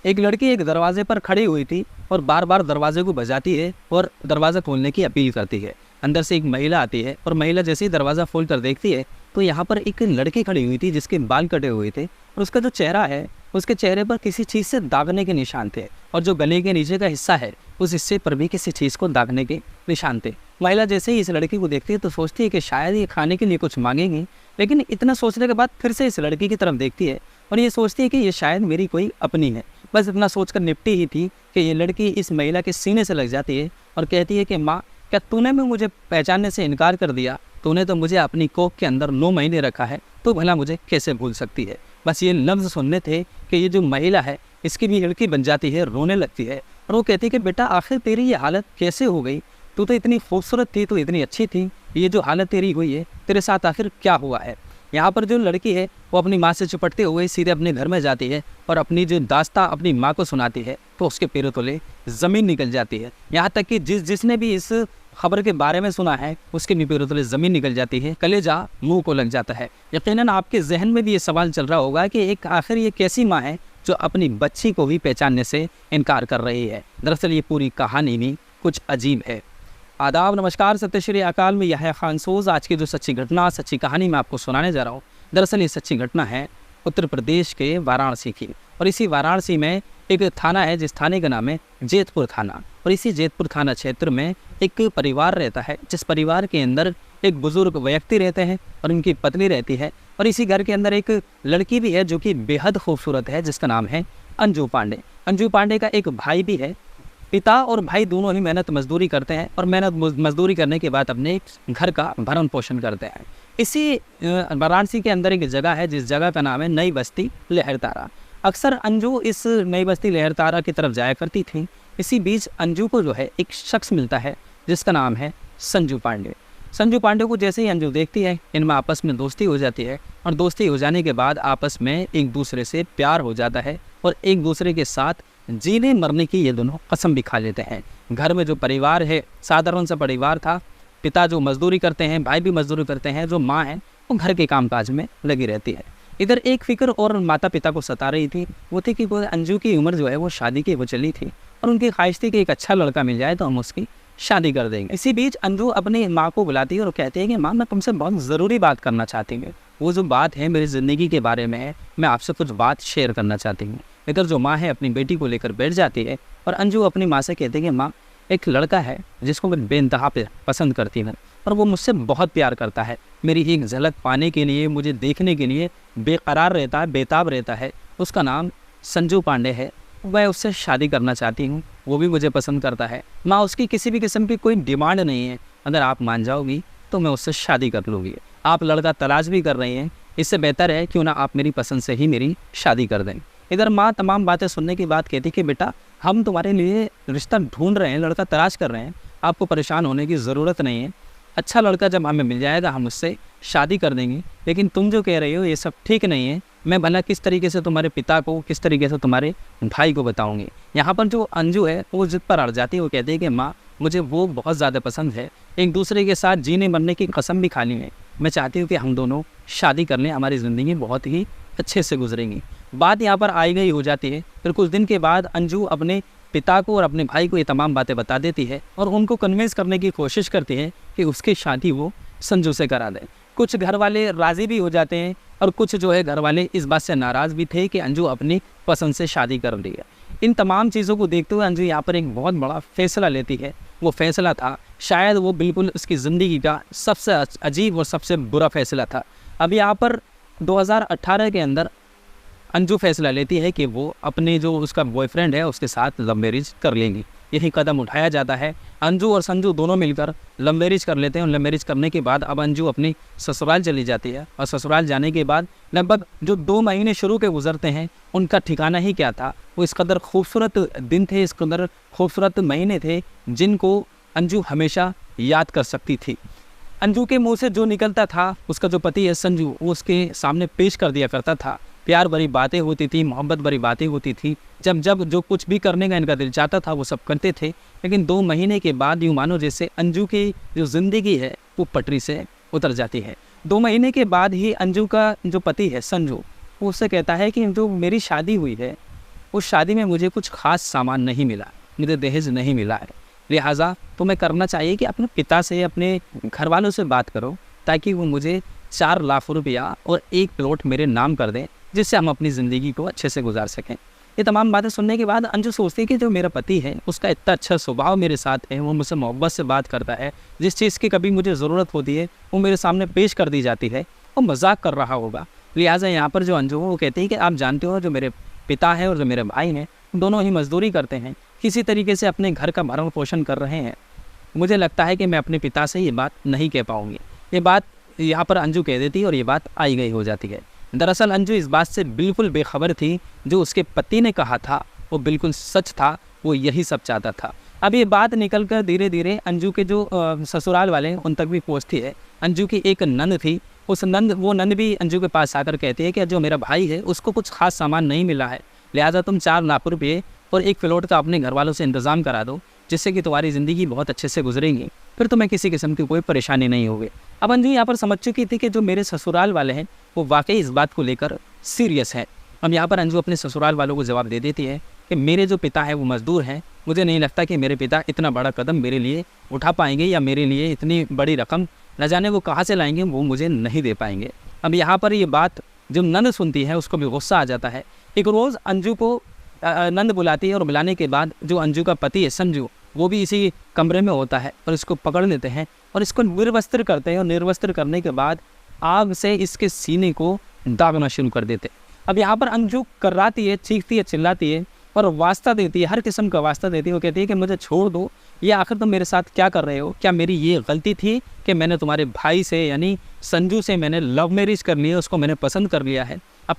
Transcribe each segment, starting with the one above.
एक लड़की एक दरवाजे पर खड़ी हुई थी और बार बार दरवाजे को बजाती है और दरवाज़ा खोलने की अपील करती है। अंदर से एक महिला आती है और महिला जैसे ही दरवाज़ा खोल कर देखती है तो यहाँ पर एक लड़की खड़ी हुई थी जिसके बाल कटे हुए थे और उसका जो चेहरा है उसके चेहरे पर किसी चीज़ से दागने के निशान थे और जो गले के नीचे का हिस्सा है उस हिस्से पर भी किसी चीज़ को दागने के निशान थे। महिला जैसे ही इस लड़की को देखती है तो सोचती है कि शायद ये खाने के लिए कुछ मांगेगी, लेकिन इतना सोचने के बाद फिर से इस लड़की की तरफ देखती है और ये सोचती है कि ये शायद मेरी कोई अपनी है। बस इतना सोचकर निपटी ही थी कि ये लड़की इस महिला के सीने से लग जाती है और कहती है कि माँ, क्या तूने भी मुझे पहचानने से इनकार कर दिया? तूने तो मुझे अपनी कोख के अंदर 9 महीने रखा है, तो भला मुझे कैसे भूल सकती है? बस ये लफ्ज़ सुनने थे कि ये जो महिला है इसकी भी लड़की बन जाती है, रोने लगती है और वो कहती है कि बेटा आखिर तेरी ये हालत कैसे हो गई? तू तो इतनी खूबसूरत थी, तो इतनी अच्छी थी, ये जो हालत तेरी हुई है तेरे साथ आखिर क्या हुआ है? यहाँ पर जो लड़की है वो अपनी माँ से चिपटते हुए सीधे अपने घर में जाती है और अपनी जो दास्तां अपनी माँ को सुनाती है तो उसके पैरों तले ज़मीन निकल जाती है। यहाँ तक कि जिसने भी इस खबर के बारे में सुना है उसके भी पैरों तले ज़मीन निकल जाती है, कलेजा मुंह को लग जाता है। यकीनन आपके जहन में भी ये सवाल चल रहा होगा कि एक आखिर ये कैसी माँ है जो अपनी बच्ची को भी पहचानने से इनकार कर रही है। दरअसल ये पूरी कहानी भी कुछ अजीब है। आदाब, नमस्कार, सत्य श्री अकाल में यह खान सोज। आज की जो सच्ची घटना, सच्ची कहानी मैं आपको सुनाने जा रहा हूँ, दरअसल ये सच्ची घटना है उत्तर प्रदेश के वाराणसी की। और इसी वाराणसी में एक थाना है जिस थाने का नाम है जैतपुर थाना। और इसी जैतपुर थाना क्षेत्र में एक परिवार रहता है जिस परिवार के अंदर एक बुजुर्ग व्यक्ति रहते हैं और उनकी पत्नी रहती है। और इसी घर के अंदर एक लड़की भी है जो कि बेहद खूबसूरत है जिसका नाम है अंजू पांडे। अंजू पांडे का एक भाई भी है। पिता और भाई दोनों ही मेहनत मजदूरी करते हैं और मेहनत मजदूरी करने के बाद अपने घर का भरण पोषण करते हैं। इसी वाराणसी के अंदर एक जगह है जिस जगह का नाम है नई बस्ती लहरतारा। अक्सर अंजू इस नई बस्ती लहरतारा की तरफ जाया करती थी। इसी बीच अंजू को जो है एक शख्स मिलता है जिसका नाम है संजू पांडे। संजू पांडे को जैसे ही अंजू देखती है इनमें आपस में दोस्ती हो जाती है और दोस्ती हो जाने के बाद आपस में एक दूसरे से प्यार हो जाता है और एक दूसरे के साथ जीने मरने की ये दोनों कसम भी खा लेते हैं। घर में जो परिवार है साधारण सा परिवार था। पिता जो मजदूरी करते हैं, भाई भी मजदूरी करते हैं, जो माँ है वो घर के कामकाज में लगी रहती है। इधर एक फिक्र और माता पिता को सता रही थी, वो थी कि वो अंजू की उम्र जो है वो शादी की वो चली थी और उनकी ख्वाहिश थी कि एक अच्छा लड़का मिल जाए तो हम उसकी शादी कर देंगे। इसी बीच अंजू अपनी माँ को बुलाती है और कहती है कि माँ, मैं तुमसे बहुत ज़रूरी बात करना चाहती हूँ। वो जो बात है मेरी ज़िंदगी के बारे में है, मैं आपसे कुछ बात शेयर करना चाहती हूँ। इधर जो माँ है अपनी बेटी को लेकर बैठ जाती है और अंजू अपनी माँ से कहती है कि माँ, एक लड़का है जिसको मैं बेइंतहा पसंद करती हूँ और वो मुझसे बहुत प्यार करता है। मेरी एक झलक पाने के लिए, मुझे देखने के लिए बेकरार रहता है, बेताब रहता है। उसका नाम संजू पांडे है। मैं उससे शादी करना चाहती हूँ, वो भी मुझे पसंद करता है। माँ, उसकी किसी भी किस्म की कोई डिमांड नहीं है। अगर आप मान जाओगी तो मैं उससे शादी कर लूँगी। आप लड़का तलाश भी कर रही हैं, इससे बेहतर है क्यों ना आप मेरी पसंद से ही मेरी शादी कर दें। इधर माँ तमाम बातें सुनने के बाद कहती कि बेटा, हम तुम्हारे लिए रिश्ता ढूंढ रहे हैं, लड़का तलाश कर रहे हैं, आपको परेशान होने की ज़रूरत नहीं है। अच्छा लड़का जब हमें मिल जाएगा हम उससे शादी कर देंगे। लेकिन तुम जो कह रही हो ये सब ठीक नहीं है। मैं भला किस तरीके से तुम्हारे पिता को, किस तरीके से तुम्हारे भाई को बताऊंगी। यहाँ पर जो अंजू है वो जिद पर अड़ जाती है। वो कहती है कि माँ, मुझे वो बहुत ज़्यादा पसंद है, एक दूसरे के साथ जीने मरने की कसम भी खा ली है। मैं चाहती हूँ कि हम दोनों शादी कर लें, हमारी ज़िंदगी बहुत ही अच्छे से गुजरेंगी। बात यहाँ पर आई गई हो जाती है। फिर कुछ दिन के बाद अंजू अपने पिता को और अपने भाई को ये तमाम बातें बता देती है और उनको कन्विंस करने की कोशिश करती है कि उसकी शादी वो संजू से करा दें। कुछ घर वाले राज़ी भी हो जाते हैं और कुछ जो है घर वाले इस बात से नाराज़ भी थे कि अंजू अपनी पसंद से शादी कर रही है। इन तमाम चीज़ों को देखते हुए अंजू यहाँ पर एक बहुत बड़ा फ़ैसला लेती है। वो फ़ैसला था शायद वो बिल्कुल उसकी ज़िंदगी का सबसे अजीब और सबसे बुरा फ़ैसला था। अब यहाँ पर 2018 के अंदर अंजू फैसला लेती है कि वो अपने जो उसका बॉयफ्रेंड है उसके साथ लव मैरिज कर लेंगी। यही कदम उठाया जाता है। अंजू और संजू दोनों मिलकर लव मैरिज कर लेते हैं और लव मैरिज करने के बाद अब अंजू अपनी ससुराल चली जाती है और ससुराल जाने के बाद लगभग जो 2 महीने शुरू के गुजरते हैं उनका ठिकाना ही क्या था। वो इस कदर खूबसूरत दिन थे, इस कदर खूबसूरत महीने थे जिनको अंजू हमेशा याद कर सकती थी। अंजू के मुँह से जो निकलता था उसका जो पति है संजू, वो उसके सामने पेश कर दिया करता था। प्यार भरी बातें होती थी, मोहब्बत भरी बातें होती थी। जब जो कुछ भी करने का इनका दिल चाहता था वो सब करते थे। लेकिन 2 महीने के बाद यूँ मानो जैसे अंजू की जो ज़िंदगी है वो पटरी से उतर जाती है। 2 महीने के बाद ही अंजू का जो पति है संजू, वो उससे कहता है कि जो मेरी शादी हुई है उस शादी में मुझे कुछ खास सामान नहीं मिला, मुझे दहेज नहीं मिला है। लिहाजा तुम्हें करना चाहिए कि अपने पिता से, अपने घर वालों से बात करो ताकि वो मुझे 4 लाख रुपया और एक प्लॉट मेरे नाम कर दें, जिससे हम अपनी ज़िंदगी को अच्छे से गुजार सकें। ये तमाम बातें सुनने के बाद अंजू सोचती है कि जो मेरा पति है उसका इतना अच्छा स्वभाव मेरे साथ है, वो मुझसे मोहब्बत से बात करता है, जिस चीज़ की कभी मुझे ज़रूरत होती है वो मेरे सामने पेश कर दी जाती है, वो मजाक कर रहा होगा। लिहाजा यहाँ पर जो अंजू है वो कहती है कि आप जानते हो जो मेरे पिता है और जो मेरे भाई हैं दोनों ही मजदूरी करते हैं, किसी तरीके से अपने घर का भरण पोषण कर रहे हैं। मुझे लगता है कि मैं अपने पिता से ये बात नहीं कह पाऊँगी। ये बात यहाँ पर अंजू कह देती है और ये बात आई गई हो जाती है। दरअसल अंजू इस बात से बिल्कुल बेखबर थी, जो उसके पति ने कहा था वो बिल्कुल सच था, वो यही सब चाहता था। अब ये बात निकल कर धीरे धीरे अंजू के जो ससुराल वाले हैं उन तक भी पहुँचती है। अंजू की एक नंद थी, वो नंद भी अंजू के पास आकर कहती है कि जो मेरा भाई है उसको कुछ खास सामान नहीं मिला है, लिहाजा तुम 4 लाख रुपये और एक प्लॉट का अपने घर वालों से इंतज़ाम करा दो, जिससे कि तुम्हारी ज़िंदगी बहुत अच्छे से गुजरेंगी, फिर तुम्हें किसी किस्म की कोई परेशानी नहीं होगी। अब अंजू यहाँ पर समझ चुकी थी कि जो मेरे ससुराल वाले हैं वो वाकई इस बात को लेकर सीरियस है। अब यहाँ पर अंजू अपने ससुराल वालों को जवाब दे देती है कि मेरे जो पिता है वो मजदूर हैं, मुझे नहीं लगता कि मेरे पिता इतना बड़ा कदम मेरे लिए उठा पाएंगे या मेरे लिए इतनी बड़ी रकम न जाने वो कहाँ से लाएंगे, वो मुझे नहीं दे पाएंगे। अब यहाँ पर ये बात जब नंद सुनती है उसको भी गुस्सा आ जाता है। एक रोज़ अंजू को नंद बुलाती है और बुलाने के बाद जो अंजू का पति है संजू, वो भी इसी कमरे में होता है और इसको पकड़ लेते हैं और इसको निर्वस्त्र करते हैं और निर्वस्त्र करने के बाद आग से इसके सीने को दागना शुरू कर देते हैं। अब यहाँ पर अंजू कर्राती है, चीखती है, चिल्लाती है और वास्ता देती है, हर किस्म का वास्ता देती है। वो कहती है कि मुझे छोड़ दो, ये आखिर तुम मेरे साथ क्या कर रहे हो? क्या मेरी ये गलती थी कि मैंने तुम्हारे भाई से यानी संजू से मैंने लव मैरिज कर लिया, उसको मैंने पसंद कर लिया है। अब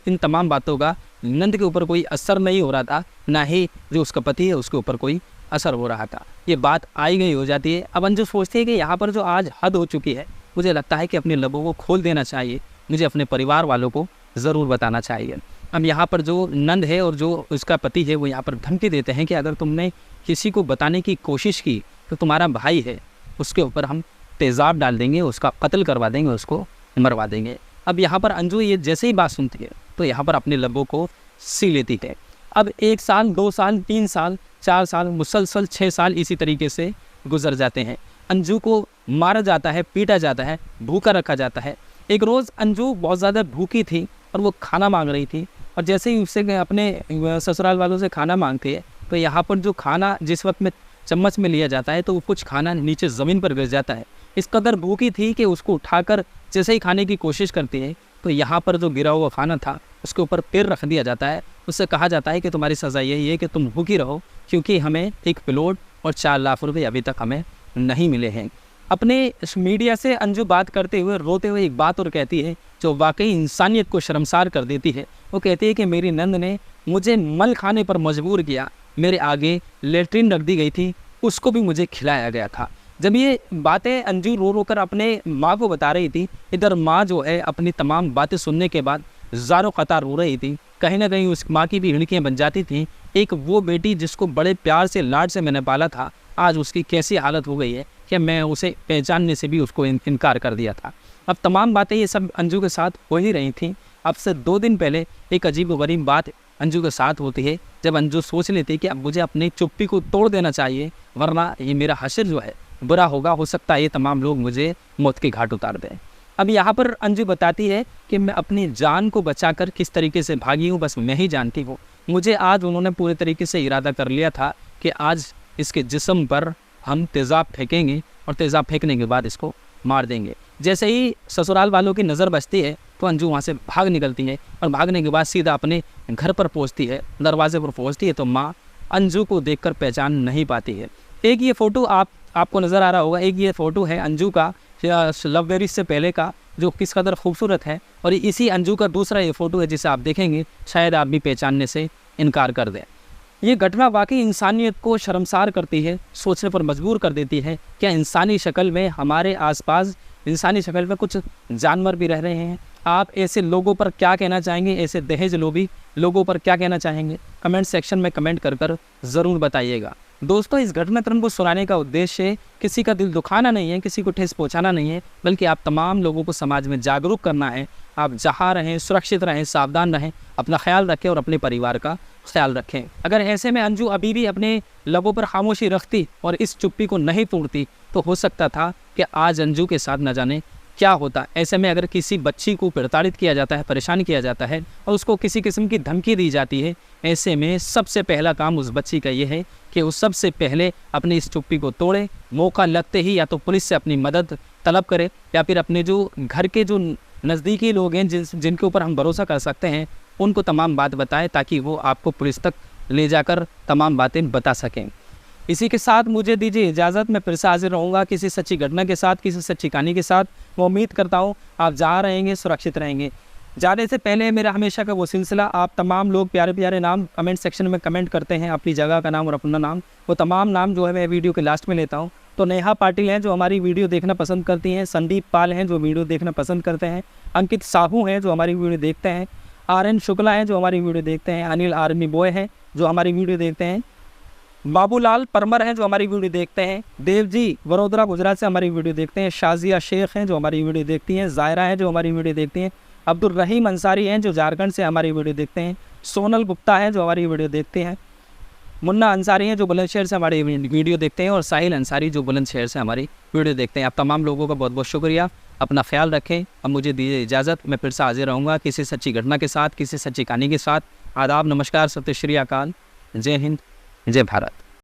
इन तमाम बातों का नंद के ऊपर कोई असर नहीं हो रहा था, ना ही जो उसका पति है उसके ऊपर कोई असर हो रहा था। ये बात आई गई हो जाती है। अब अंजू सोचती है कि यहाँ पर जो आज हद हो चुकी है, मुझे लगता है कि अपने लबों को खोल देना चाहिए, मुझे अपने परिवार वालों को ज़रूर बताना चाहिए। अब यहाँ पर जो नंद है और जो उसका पति है वो यहाँ पर धमकी देते हैं कि अगर तुमने किसी को बताने की कोशिश की तो तुम्हारा भाई है उसके ऊपर हम तेज़ाब डाल देंगे, उसका कत्ल करवा देंगे, उसको मरवा देंगे। अब यहाँ पर अंजू ये जैसे ही बात सुनती है तो यहाँ पर अपने लबों को सी लेती है। अब 1 साल, 2 साल, 3 साल, 4 साल, मुसलसल 6 साल इसी तरीके से गुजर जाते हैं। अंजू को मारा जाता है, पीटा जाता है, भूखा रखा जाता है। एक रोज़ अंजू बहुत ज़्यादा भूखी थी और वो खाना मांग रही थी और जैसे ही उससे अपने ससुराल वालों से खाना मांगती है तो यहाँ पर जो खाना जिस वक्त में चम्मच में लिया जाता है तो वो कुछ खाना नीचे ज़मीन पर गिर जाता है। इस कदर भूखी थी कि उसको उठाकर जैसे ही खाने की कोशिश करती है तो यहाँ पर जो गिरा हुआ खाना था उसके ऊपर पैर रख दिया जाता है। उससे कहा जाता है कि तुम्हारी सज़ा यही है कि तुम भूखी रहो, क्योंकि हमें एक प्लॉट और 4 लाख रुपये अभी तक हमें नहीं मिले हैं। अपने मीडिया से अंजू बात करते हुए रोते हुए एक बात और कहती है जो वाकई इंसानियत को शर्मसार कर देती है। वो कहती है कि मेरी नंद ने मुझे मल खाने पर मजबूर किया, मेरे आगे लेटरिन रख दी गई थी, उसको भी मुझे खिलाया गया था। जब ये बातें अंजू रो रो कर अपने माँ को बता रही थी, इधर माँ जो है अपनी तमाम बातें सुनने के बाद ज़ारो कतार रो रही थी। कहीं ना कहीं उस माँ की भी हिड़कियाँ बन जाती थी। एक वो बेटी जिसको बड़े प्यार से लाड से मैंने पाला था, आज उसकी कैसी हालत हो गई है कि मैं उसे पहचानने से भी उसको इनकार कर दिया था। अब तमाम बातें ये सब अंजू के साथ हो ही रही थी। अब से 2 दिन पहले एक अजीब व गरीब बात अंजू के साथ होती है, जब अंजू सोच लेती है कि अब मुझे अपनी चुप्पी को तोड़ देना चाहिए, वरना ये मेरा हश्र जो है बुरा होगा, हो सकता है ये तमाम लोग मुझे मौत के घाट उतार दें। अब यहाँ पर अंजू बताती है कि मैं अपनी जान को बचाकर किस तरीके से भागी हूँ, बस मैं ही जानती हूँ। मुझे आज उन्होंने पूरे तरीके से इरादा कर लिया था कि आज इसके जिस्म पर हम तेज़ाब फेंकेंगे और तेज़ाब फेंकने के बाद इसको मार देंगे। जैसे ही ससुराल वालों की नज़र बचती है तो अंजू वहाँ से भाग निकलती है और भागने के बाद सीधा अपने घर पर पहुँचती है। दरवाजे पर पहुँचती है तो माँ अंजू को देखकर पहचान नहीं पाती है। एक ये फ़ोटो आपको नज़र आ रहा होगा, एक ये फ़ोटो है अंजू का लव मैरिज से पहले का, जो किस कदर खूबसूरत है, और इसी अंजू का दूसरा ये फ़ोटो है जिसे आप देखेंगे शायद आप भी पहचानने से इनकार कर दें। ये घटना वाकई इंसानियत को शर्मसार करती है, सोचने पर मजबूर कर देती है। क्या इंसानी शक्ल में हमारे आसपास इंसानी शक्ल में कुछ जानवर भी रह रहे हैं? आप ऐसे लोगों पर क्या कहना चाहेंगे, ऐसे दहेज लोभी लोगों पर क्या कहना चाहेंगे? कमेंट सेक्शन में कमेंट कर ज़रूर बताइएगा। दोस्तों, इस घटनाक्रम को सुनाने का उद्देश्य किसी का दिल दुखाना नहीं है, किसी को ठेस पहुंचाना नहीं है, बल्कि आप तमाम लोगों को समाज में जागरूक करना है। आप जहाँ रहें सुरक्षित रहें, सावधान रहें, अपना ख्याल रखें और अपने परिवार का ख्याल रखें। अगर ऐसे में अंजू अभी भी अपने लबों पर खामोशी रखती और इस चुप्पी को नहीं तोड़ती तो हो सकता था कि आज अंजू के साथ न जाने क्या होता। ऐसे में अगर किसी बच्ची को प्रताड़ित किया जाता है, परेशान किया जाता है और उसको किसी किस्म की धमकी दी जाती है, ऐसे में सबसे पहला काम उस बच्ची का ये है कि वो सबसे पहले अपनी इस चुप्पी को तोड़े। मौका लगते ही या तो पुलिस से अपनी मदद तलब करे या फिर अपने जो घर के जो नज़दीकी लोग हैं जिनके ऊपर हम भरोसा कर सकते हैं उनको तमाम बात बताएं ताकि वो आपको पुलिस तक ले जाकर तमाम बातें बता सकें। इसी के साथ मुझे दीजिए इजाज़त। मैं फिर से हाजिर रहूँगा किसी सच्ची घटना के साथ, किसी सच्ची कहानी के साथ। मैं उम्मीद करता हूँ आप जहाँ रहेंगे सुरक्षित रहेंगे। जाने से पहले मेरा हमेशा का वो सिलसिला, आप तमाम लोग प्यारे प्यारे नाम कमेंट सेक्शन में कमेंट करते हैं, अपनी जगह का नाम और अपना नाम, वो तमाम नाम जो है मैं वीडियो के लास्ट में लेता हूँ। तो नेहा पाटिल हैं जो हमारी वीडियो देखना पसंद करती हैं, संदीप पाल हैं जो वीडियो देखना पसंद करते हैं, अंकित साहू हैं जो हमारी वीडियो देखते हैं, RN शुक्ला हैं जो हमारी वीडियो देखते हैं, अनिल आर्मी बॉय हैं जो हमारी वीडियो देखते हैं, बाबूलाल परमर हैं जो हमारी वीडियो देखते हैं, देव जी वडोदरा गुजरात से हमारी वीडियो देखते हैं, शाजिया शेख हैं जो हमारी वीडियो देखती हैं, ज़ायरा हैं जो हमारी वीडियो देखती हैं, अब्दुल रहीम अंसारी हैं जो झारखंड से हमारी वीडियो देखते हैं, सोनल गुप्ता हैं जो हमारी वीडियो देखते हैं, मुन्ना अंसारी हैं जो बुलंदशहर से हमारी वीडियो देखते हैं और साहिल अंसारी जो बुलंदशहर से हमारी वीडियो देखते हैं। आप तमाम लोगों का बहुत बहुत शुक्रिया। अपना ख्याल रखें। अब मुझे दीजिए इजाज़त। मैं फिर से हाजिर रहूँगा किसी सच्ची घटना के साथ, किसी सच्ची कहानी के साथ। आदाब, नमस्कार, सत्य श्री अकाल, जय हिंद, जय भारत।